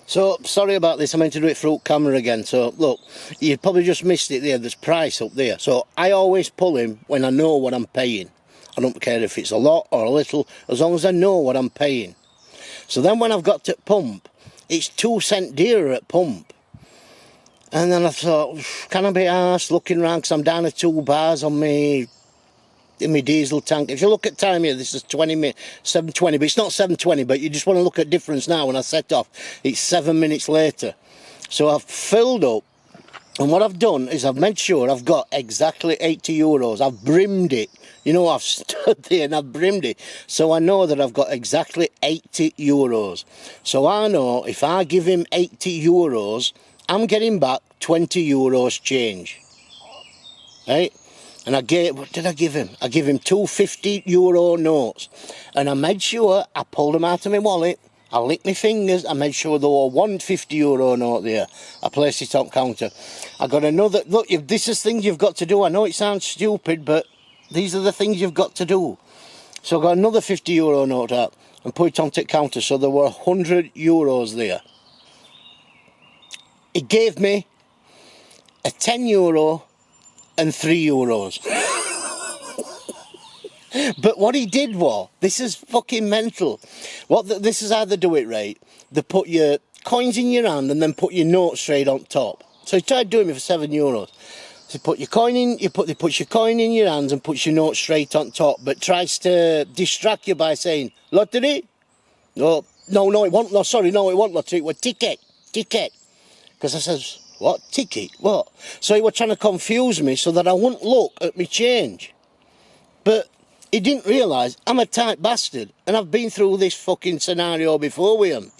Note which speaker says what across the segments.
Speaker 1: So, sorry about this, I meant to do it through camera again. So, look, you probably just missed it there, there's price up there. So, I always pull him when I know what I'm paying. I don't care if it's a lot or a little, as long as I know what I'm paying. So then when I've got to pump, it's 2 cents dearer at pump. And then I thought, can I be arsed looking round, because I'm down to 2 bars on me in my diesel tank. If you look at time here, this is 7:20, but it's not 7:20, but you just want to look at difference now. When I set off, it's 7 minutes later. So I've filled up, and what I've done is I've made sure I've got exactly 80 euros. I've brimmed it. You know, I've stood there and I've brimmed it. So I know that I've got exactly 80 euros. So I know if I give him 80 euros, I'm getting back 20 euros change. Right? And what did I give him? I give him 2 50-euro notes. And I made sure I pulled them out of my wallet. I licked my fingers. I made sure there was 1 50-euro note there. I placed it on counter. I got another. Look, this is things you've got to do. I know it sounds stupid, but these are the things you've got to do. So I got another 50-euro note out and put it onto the counter. So there were 100 euros there. It gave me a 10 euro and 3 euros. But what he did was, this is fucking mental. This is how they do it, right? They put your coins in your hand and then put your note straight on top. So he tried doing it for 7 euros. So put your coin in, he puts your coin in your hands and puts your note straight on top, but tries to distract you by saying, lottery? No, it wasn't. No, sorry, no, it wasn't lottery. It was ticket. Because I says, what? Ticket? What? So he was trying to confuse me so that I wouldn't look at my change. But he didn't realise I'm a tight bastard and I've been through this fucking scenario before with him.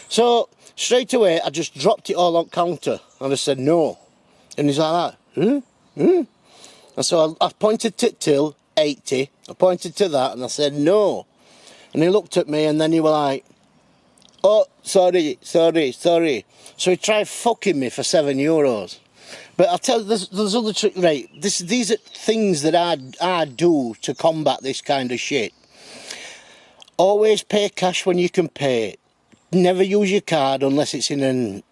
Speaker 1: So, straight away, I just dropped it all on counter and I said no. And he's like that, And so I pointed to till 80, I pointed to that and I said no. And he looked at me and then he was like, oh, sorry. So he tried fucking me for 7 euros. But I'll tell you, there's other trick, right? These are things that I do to combat this kind of shit. Always pay cash when you can pay it. Never use your card unless it's in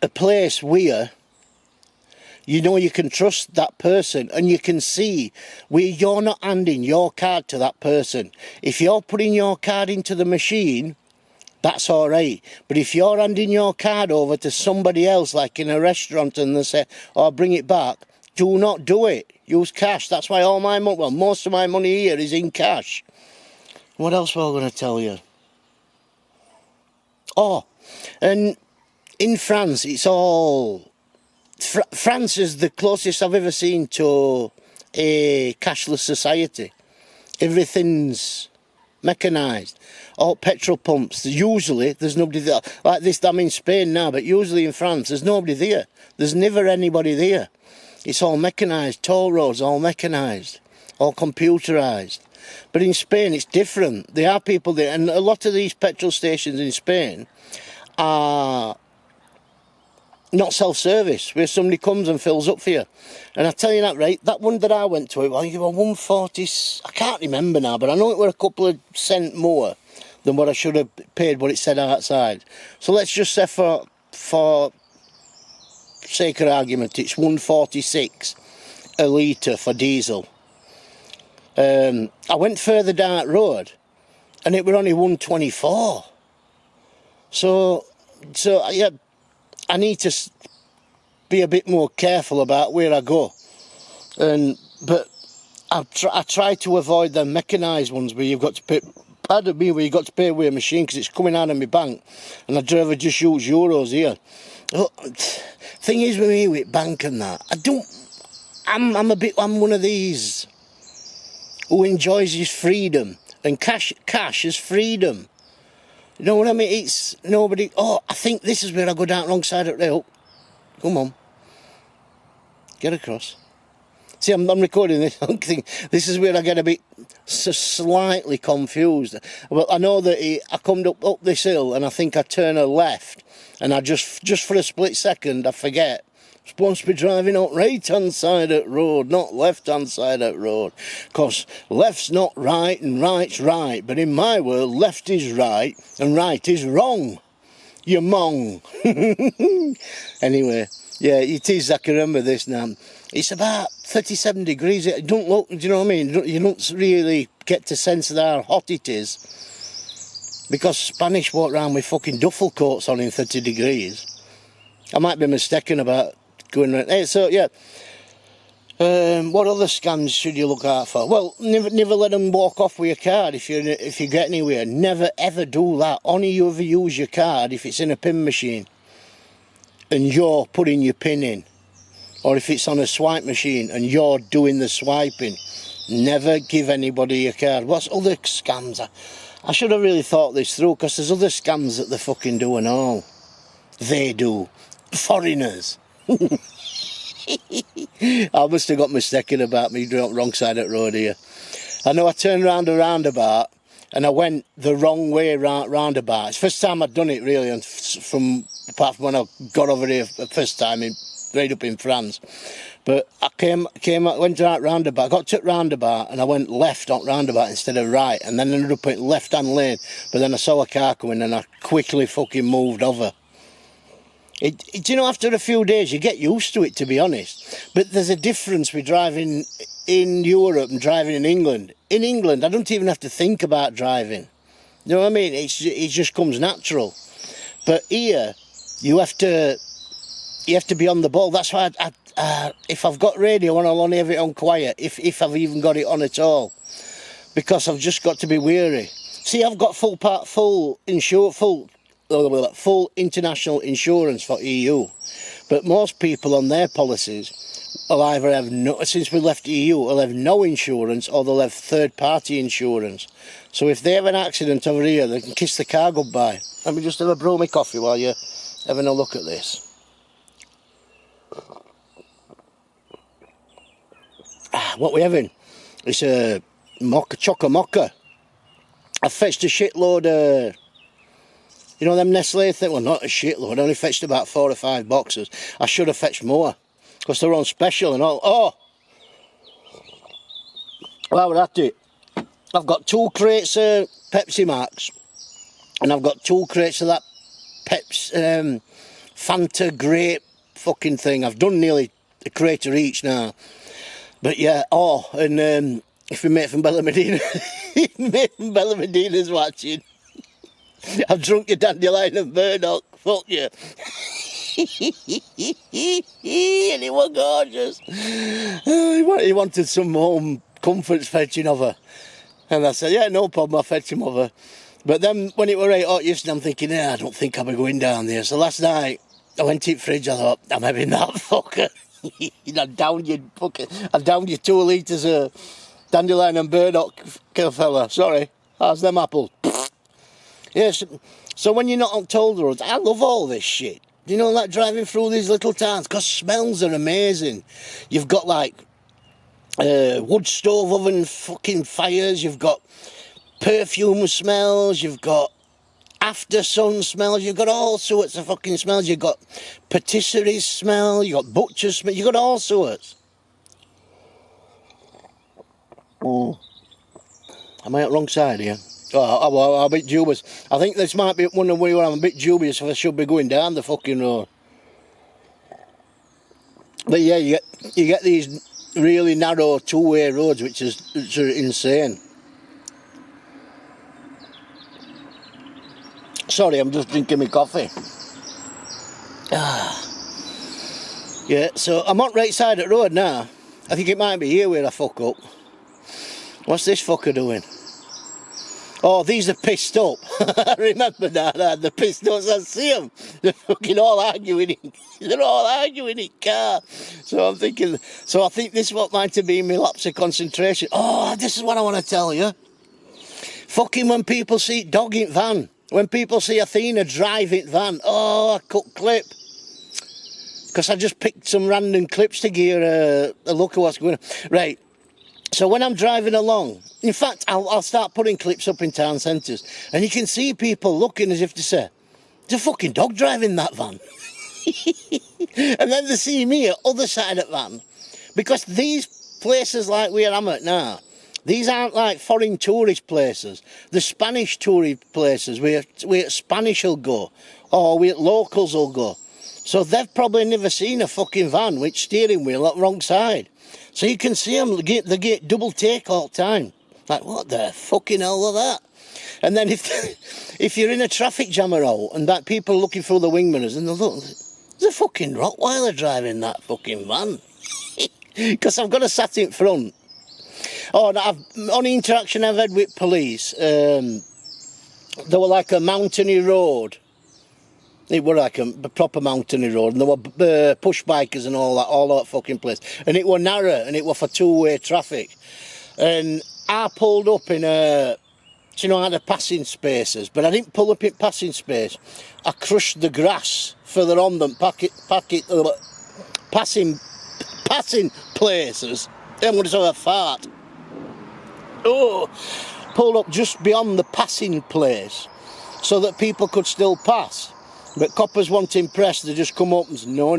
Speaker 1: a place where you know you can trust that person and you can see where you're not handing your card to that person. If you're putting your card into the machine, that's all right. But if you're handing your card over to somebody else, like in a restaurant, and they say, oh, bring it back, do not do it. Use cash. That's why all my money, well, most of my money here is in cash. What else was I going to tell you? Oh, and in France, it's all... France is the closest I've ever seen to a cashless society. Everything's mechanised. All petrol pumps, usually there's nobody there. Like this, I'm in Spain now, but usually in France, there's nobody there. There's never anybody there. It's all mechanised. Toll roads, all mechanised. All computerised. But in Spain, it's different. There are people there, and a lot of these petrol stations in Spain are not self-service, where somebody comes and fills up for you. And I tell you that, right, that one that I went to, it was 140, I can't remember now, but I know it were a couple of cents more than what I should have paid what it said outside. So let's just say for sake of argument, it's 146 a litre for diesel. I went further down that road and it were only 124. So yeah, I need to be a bit more careful about where I go. But I try to avoid the mechanised ones where you've got to pay, pardon me, where you've got to pay with a machine because it's coming out of my bank, and I'd rather just use euros here. Oh, thing is with me with bank and that, I'm one of these who enjoys his freedom, and cash is freedom. You know what I mean? It's nobody. Oh, I think this is where I go down wrong side of the rail. Come on, get across. See, I'm recording this. I think this is where I get a bit slightly confused. Well, I know that I come up this hill and I think I turn a left, and I just for a split second I forget. I'm supposed to be driving out right hand side of the road, not left hand side of the road, because left's not right and right's right, but in my world left is right and right is wrong. You mong. Anyway, yeah, it is. I can remember this now. It's about 37 degrees. It don't look, do you know what I mean? You don't really get to sense of how hot it is, because Spanish walk around with fucking duffel coats on in 30 degrees. I might be mistaken about going around. Hey, so yeah. What other scams should you look out for? Well, never let them walk off with your card if you get anywhere. Never ever do that. Only you ever use your card if it's in a pin machine and you're putting your pin in, or if it's on a swipe machine and you're doing the swiping. Never give anybody your card. What's other scams? I should have really thought this through, because there's other scams that they fucking do and all. They do. Foreigners. I must have got mistaken about me wrong side of the road here. I know I turned round a roundabout and I went the wrong way roundabout. It's the first time I'd done it really, and apart from when I got over here the first time right up in France. But I went to that roundabout, got to roundabout, and I went left on roundabout instead of right, and then ended up in left-hand lane. But then I saw a car coming and I quickly fucking moved over. You know, after a few days you get used to it, to be honest. But there's a difference with driving in Europe and driving in England. In England, I don't even have to think about driving. You know what I mean? It just comes natural. But here, you have to be on the ball. That's why if I've got radio on, I'll only have it on quiet, if I've even got it on at all, because I've just got to be wary. See, I've got full international insurance for EU, but most people on their policies will either have since we left EU, will have no insurance, or they'll have third-party insurance. So if they have an accident over here, they can kiss the car goodbye. Let me just have a brew my coffee while you're having a look at this. What we having? It's a choco mocha. I fetched a shitload of, you know, them Nestle thing. Well, not a shitload. I only fetched about 4 or 5 boxes. I should have fetched more, because they're on special and all. Oh, well, that's it. I've got 2 crates of Pepsi Max, and I've got 2 crates of that Fanta grape fucking thing. I've done nearly a crate of each now. But yeah, and if we mate from Bella Medina, mate from Bella Medina's watching, I've drunk your dandelion and burdock, fuck you. And he was gorgeous. He wanted some home comforts fetching over. And I said, yeah, no problem, I'll fetch him over. But then when it were right hot yesterday, I'm thinking, yeah, I don't think I'll be going down there. So last night, I went to the fridge, I thought, I'm having that fucker. I downed you 2 litres of dandelion and burdock, fella. Sorry, how's them apples? Yes. So when you're not on toll roads, I love all this shit. You know, like driving through these little towns, because smells are amazing. You've got like wood stove oven fucking fires, you've got perfume smells, you've got after sun smells, you've got all sorts of fucking smells. You've got patisserie smell, you've got butcher smell, you've got all sorts. Oh. Am I on the wrong side here? Oh, I'm a bit dubious. I think this might be one of where I'm a bit dubious if I should be going down the fucking road. But yeah, you get these really narrow 2-way roads which are insane. Sorry, I'm just drinking my coffee. Yeah, so I'm on the right side of the road now. I think it might be here where I fuck up. What's this fucker doing? Oh, these are pissed up. I remember now, they're pissed up. I see them. They're fucking all arguing. They're all arguing in car. So I'm thinking, I think this is what might have been my lapse of concentration. Oh, this is what I want to tell you. Fucking when people see dog in van. When people see Athena driving van, oh, I cut clip. Because I just picked some random clips to give a look at what's going on. Right, so when I'm driving along, in fact, I'll start putting clips up in town centres, and you can see people looking as if to say, There's a fucking dog driving that van. And then they see me at other side of that van. Because these places like where I'm at now, these aren't like foreign tourist places. The Spanish tourist places where Spanish will go, or where locals will go. So they've probably never seen a fucking van with steering wheel at the wrong side. So you can see them, they get double take all the time. Like, what the fucking hell was that? And then if you're in a traffic jam or all, and that people are looking through the wing mirrors, and they look, there's a fucking Rottweiler driving that fucking van. Because I've got a sat in front. Oh, on the interaction I've had with police, they were like a mountainy road. It were like a proper mountainy road, and there were push bikers and all that fucking place. And it were narrow, and it were for two-way traffic. And I pulled up in a, you know, I had a passing spaces, but I didn't pull up in passing space. I crushed the grass further on them, passing places. I'm going to say a fart. Oh, pulled up just beyond the passing place so that people could still pass. But coppers weren't impressed. They just come up and said, no,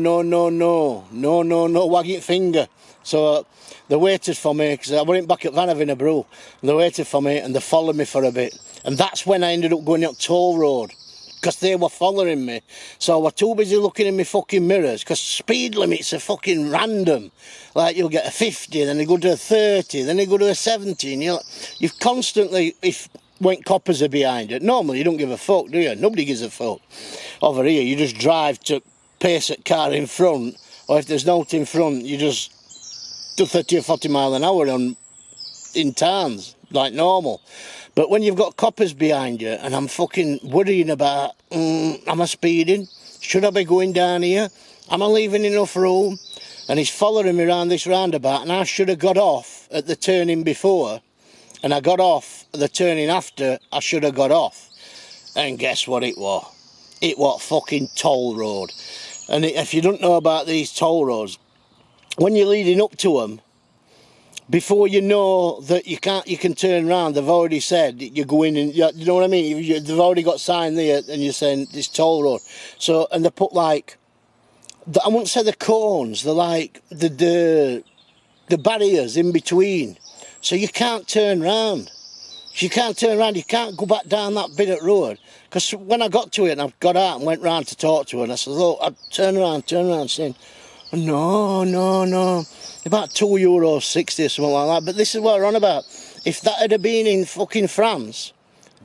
Speaker 1: wagging finger. So they waited for me, because I went back at Van having a brew. And they waited for me and they followed me for a bit. And that's when I ended up going up toll road, because they were following me. So I was too busy looking in my fucking mirrors, because speed limits are fucking random. Like, you'll get a 50, then they go to a 30, then they go to a 70. And you've constantly, when coppers are behind it, normally you don't give a fuck, do you? Nobody gives a fuck. Over here, you just drive to pace at car in front, or if there's not in front, you just do 30 or 40 mile an hour in towns, like normal. But when you've got coppers behind you, and I'm fucking worrying about, am I speeding? Should I be going down here? Am I leaving enough room? And he's following me around this roundabout, and I should have got off at the turning before, and I got off at the turning after I should have got off. And guess what it was? It was fucking toll road. And if you don't know about these toll roads, when you're leading up to them, before you know that you can turn around, they've already said you're going in, you know what I mean? They've already got sign there, and you're saying this toll road. So, and they put like, I wouldn't say the cones, they're like the barriers in between. So you can't turn round. You can't turn around, you can't go back down that bit of road. Because when I got to it and I got out and went round to talk to her, and I said, look, I'd turn around, saying, no, about €2.60 or something like that. But this is what we're on about. If that had been in fucking France,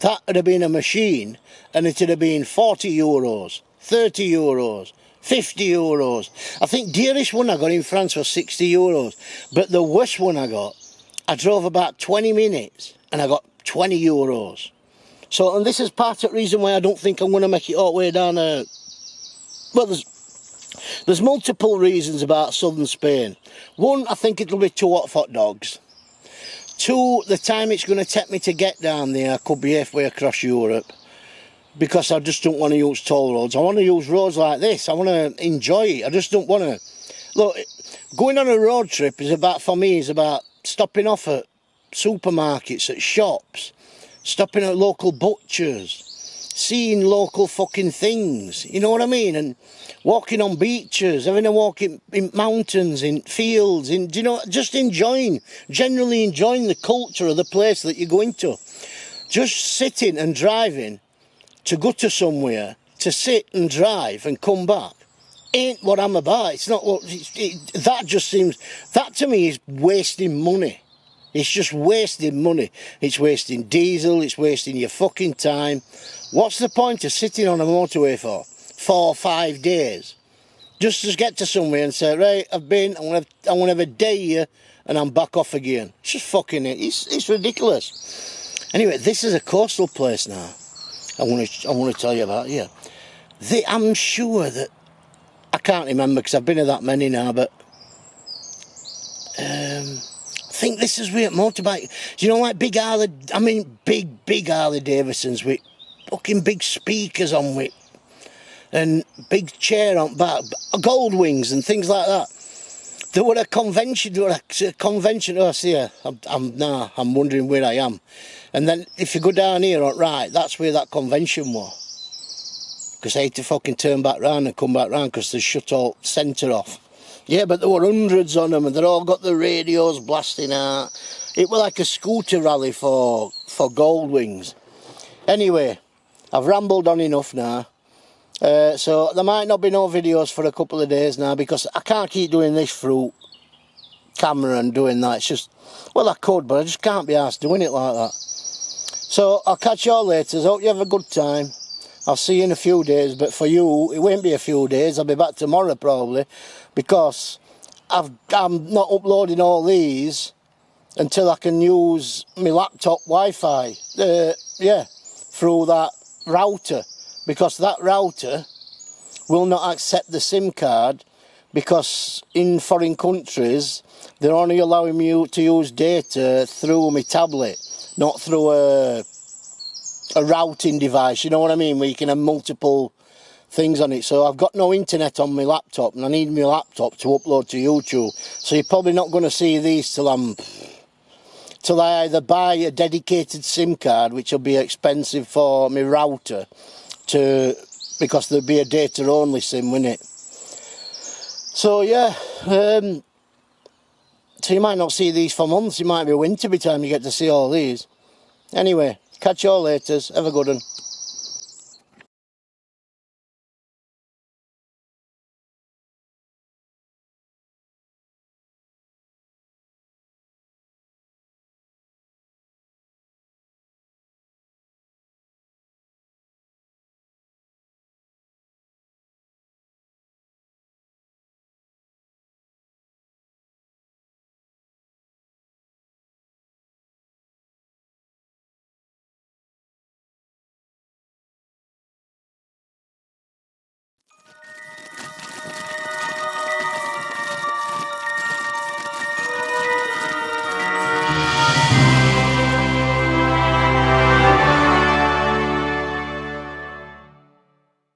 Speaker 1: that would have been a machine, and it would have been €40, €30, €50. I think dearest one I got in France was €60. But the worst one I got, I drove about 20 minutes and I got €20. So, and this is part of the reason why I don't think I'm going to make it all the way down there. Well, there's multiple reasons about southern Spain. One, I think it'll be too hot for hot dogs. Two, the time it's going to take me to get down there, I could be halfway across Europe. Because I just don't want to use toll roads. I want to use roads like this. I want to enjoy it. I just don't want to... Look, going on a road trip is about, for me, is about stopping off at supermarkets, at shops, stopping at local butchers, seeing local fucking things, you know what I mean? And walking on beaches, having a walk in mountains, in fields, do you know, just generally enjoying the culture of the place that you're going to. Just sitting and driving to go to somewhere, to sit and drive and come back, ain't what I'm about. It's not what, that just seems, that to me is wasting money. It's just wasting money. It's wasting diesel, it's wasting your fucking time. What's the point of sitting on a motorway for 4 or 5 days? Just to get to somewhere and say, right, I'm gonna have a day here and I'm back off again. It's just fucking, it's ridiculous. Anyway, this is a coastal place now. I want to tell you about here. I'm sure that, I can't remember because I've been to that many now, but I think this is where motorbike, do you know, like big Harley Harley Davidsons with fucking big speakers on with, and big chair on back, gold wings and things like that. There were a convention, oh see, I'm wondering where I am. And then if you go down here, right, that's where that convention was. because I had to fucking turn back round and come back round because they shut all centre off. Yeah, but there were hundreds on them and they'd all got the radios blasting out. It was like a scooter rally for gold wings. Anyway, I've rambled on enough now. So there might not be no videos for a couple of days now because I can't keep doing this through camera and doing that. It's just, well, I could, but I just can't be arsed doing it like that. So I'll catch you all later. Hope you have a good time. I'll see you in a few days, but for you, it won't be a few days. I'll be back tomorrow probably, because I'm not uploading all these until I can use my laptop Wi-Fi. Yeah, through that router, because that router will not accept the SIM card, because in foreign countries they're only allowing me to use data through my tablet, not through a routing device, you know what I mean, where you can have multiple things on it. So I've got no internet on my laptop and I need my laptop to upload to YouTube. So you're probably not going to see these till I either buy a dedicated SIM card, which will be expensive for my router, because there'll be a data only SIM, wouldn't it? So yeah, so you might not see these for months. It might be winter by the time you get to see all these. Anyway, catch you all later. Have a good one.